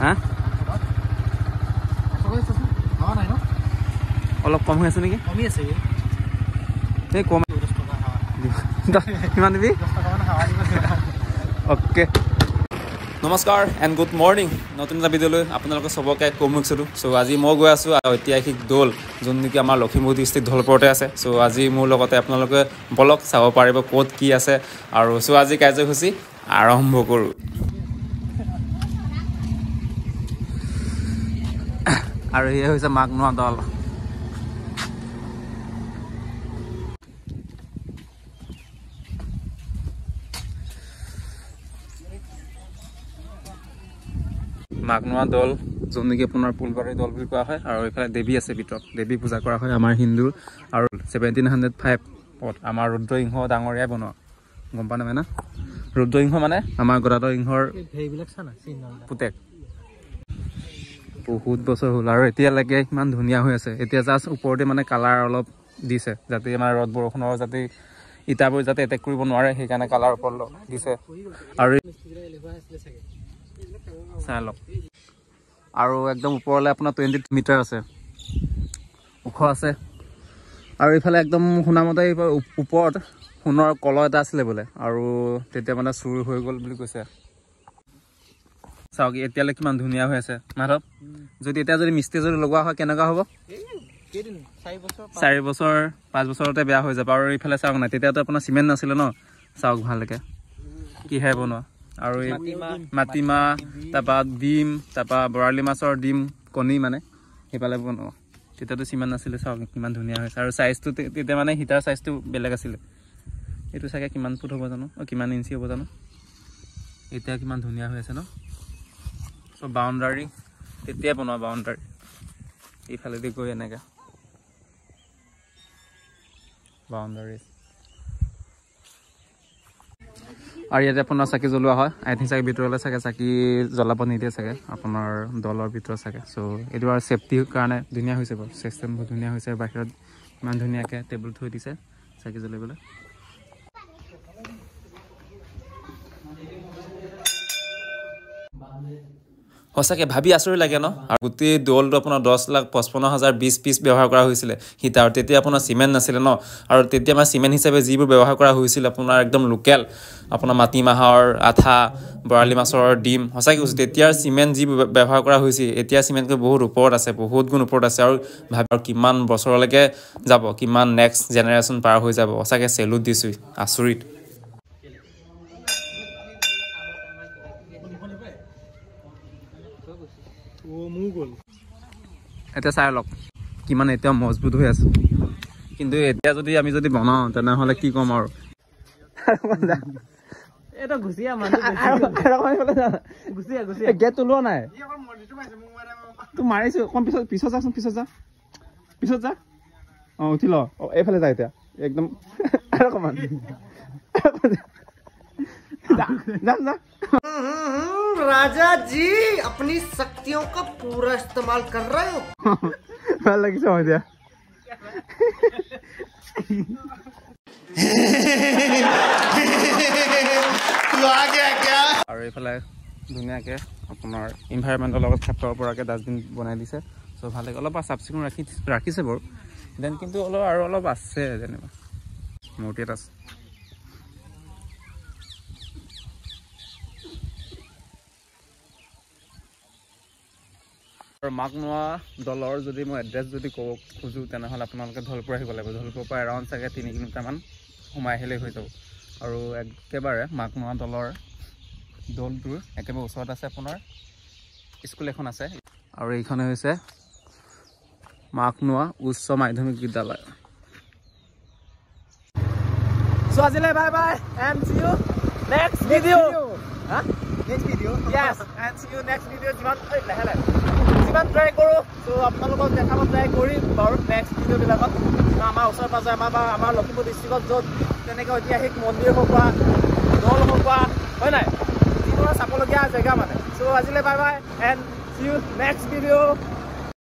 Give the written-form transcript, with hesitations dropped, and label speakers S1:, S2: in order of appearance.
S1: হা অলপ কম হৈ আছে নেকি
S2: কমি আছে
S1: এই কম কিমান দিবি অ'কে নমস্কাৰ এণ্ড গুড মৰ্ণিং নতুন এটা ভিডিঅ'লৈ আপোনালোকে চবকে কমুকছিলোঁ চ' আজি মই গৈ আছোঁ ঐতিহাসিক দৌল যোন নেকি আমাৰ লখিমপুৰ ডিষ্ট্ৰিক্ট ধলপুৰতে আছে চ' আজি মোৰ লগতে আপোনালোকে বলক চাব পাৰিব ক'ত কি আছে আৰু চ' আজি কাৰ্যসূচী আৰম্ভ কৰোঁ আৰু এয়া হৈছে মাঘনোৱা দল মাঘনোৱা দল যোন নেকি আপোনাৰ ফুলবাৰী দল বুলি কোৱা হয় আৰু এইফালে দেৱী আছে ভিতৰত দেৱী পূজা কৰা হয় আমাৰ হিন্দুৰ আৰু 1705 আমাৰ ৰুদ্ৰসিংহ ডাঙৰীয়াই বনোৱা গম পোৱা নাই না ৰুদ্ৰসিংহ মানে আমাৰ গদাধৰ সিংহৰ পুতেক বহুত বছৰ হ'ল আৰু এতিয়ালৈকে ইমান ধুনীয়া হৈ আছে এতিয়া জাষ্ট ওপৰতে মানে কালাৰ অলপ দিছে যাতে আমাৰ ৰ'দ বৰষুণৰ যাতে ইটাবোৰ যাতে এটেক কৰিব নোৱাৰে সেইকাৰণে কালাৰ ওপৰত দিছে আৰু চাই লওক আৰু একদম ওপৰলৈ আপোনাৰ 20 মিটাৰ আছে ওখ আছে আৰু এইফালে একদম শুনামতে ওপৰত সোণৰ কলহ এটা আছিলে বোলে আৰু তেতিয়া মানে চুৰ হৈ গ'ল বুলি কৈছে চাওক এতিয়ালৈ কিমান ধুনীয়া হৈ আছে মাধৱ যদি এতিয়া যদি মিস্ত্ৰী যদি লগোৱা হয় কেনেকুৱা হ'ব 4 বছৰ 5 বছৰতে বেয়া হৈ যাব আৰু এইফালে চাওক না তেতিয়াতো আপোনাৰ চিমেণ্ট নাছিলে ন চাওক ভালকৈ কিহে বনোৱা আৰু মাটিমাহ তাৰপৰা ডিম তাৰপৰা বৰালি মাছৰ ডিম কণী মানে সেইফালে বনোৱা তেতিয়াতো চিমেণ্ট নাছিলে চাওক কিমান ধুনীয়া হৈছে আৰু চাইজটো তেতিয়া মানে হিটাৰ চাইজটো বেলেগ আছিলে এইটো চাগে কিমান ফুট হ'ব জানো কিমান ইঞ্চি হ'ব জানো এতিয়া কিমান ধুনীয়া হৈ আছে ন চ' বাউণ্ডাৰী তেতিয়াই বনোৱা বাউণ্ডাৰী এইফালেদি গৈ এনেকৈ বাউণ্ডাৰী আৰু ইয়াতে আপোনাৰ চাকি জ্বলোৱা হয় আই থিংক চাগে ভিতৰলৈ চাগে চাকি জ্বলাব নিদিয়ে চাগে আপোনাৰ দলৰ ভিতৰত চাগে চ' এইটো আৰু ছেফটিৰ কাৰণে ধুনীয়া হৈছে বাৰু চিষ্টেম বহুত ধুনীয়া হৈছে বাহিৰত ইমান ধুনীয়াকৈ টেবুল থৈ দিছে চাকি জ্বলিবলৈ সঁচাকৈ ভাবি আচৰিত লাগে ন আৰু গোটেই দৌলটো আপোনাৰ 10,55,020 পিচ ব্যৱহাৰ কৰা হৈছিলে হিটাৰ তেতিয়া আপোনাৰ চিমেণ্ট নাছিলে ন আৰু তেতিয়া আমাৰ চিমেণ্ট হিচাপে যিবোৰ ব্যৱহাৰ কৰা হৈছিল আপোনাৰ একদম লোকেল আপোনাৰ মাটিমাহৰ আঠা বৰালি মাছৰ ডিম সঁচাকৈ কৈছোঁ তেতিয়াৰ চিমেণ্ট যি ব্যৱহাৰ কৰা হৈছিল এতিয়া চিমেণ্টকৈ বহুত ওপৰত আছে বহুত গুণ ওপৰত আছে আৰু ভাবি আৰু কিমান বছৰলৈকে যাব কিমান নেক্সট জেনেৰেশ্যন পাৰ হৈ যাব সঁচাকৈ চেলুট দিছোঁ আচৰিত এতিয়া চাই লওক কিমান এতিয়া মজবুত হৈ আছে কিন্তু এতিয়া যদি আমি যদি বনাওঁ তেনেহ'লে কি ক'ম আৰু গেট ওলোৱা নাই তোৰ মাৰিছো অকণ পিছত যাচোন পিছত যা অঁ উঠি ল এইফালে যা এতিয়া একদম আৰু অকণমান
S2: राजा जी अपनी शक्तियों का पूरा इस्तेमाल कर रहे हो
S1: ভাল লাগিছে মই দিয়া আৰু এইফালে ধুনীয়াকৈ আপোনাৰ ইনভাইৰমেণ্টৰ লগত খাপ খাব পৰাকৈ ডাষ্টবিন বনাই দিছে চ' ভাল লাগে অলপ চাফ চিকুণ ৰাখিছে বাৰু দেন কিন্তু অলপ আছে যেনিবা মূৰ্তি এটা আছে আৰু মাঘনোৱা দলৰ যদি মই এড্ৰেছ যদি ক'ব খোজোঁ তেনেহ'লে আপোনালোকে ধলপুৰ আহিব লাগিব ধলপুৰৰ পৰা এৰাউণ্ড চাগে 3 কিলোমিটাৰমান সোমাই আহিলেই হৈ যাব আৰু একেবাৰে মাঘনোৱা দলৰ দৌলটোৰ একেবাৰে ওচৰত আছে আপোনাৰ স্কুল এখন আছে আৰু এইখনে হৈছে মাঘনোৱা উচ্চ মাধ্যমিক বিদ্যালয় চ' আজিলৈ bye bye and see you next video' yes and see you next video যিমান ট্ৰাই কৰোঁ চ' আপোনালোকক দেখাব ট্ৰাই কৰিম বাৰু নেক্সট ভিডিঅ'বিলাকত আমাৰ ওচৰে পাঁজৰে আমাৰ লখিমপুৰ ডিষ্ট্ৰিক্টত য'ত তেনেকৈ ঐতিহাসিক মন্দিৰ হওক বা দৌল হওক বা হয় নাই যিকোনো চাবলগীয়া জেগা মানে চ' আজিলৈ bye bye and see you next video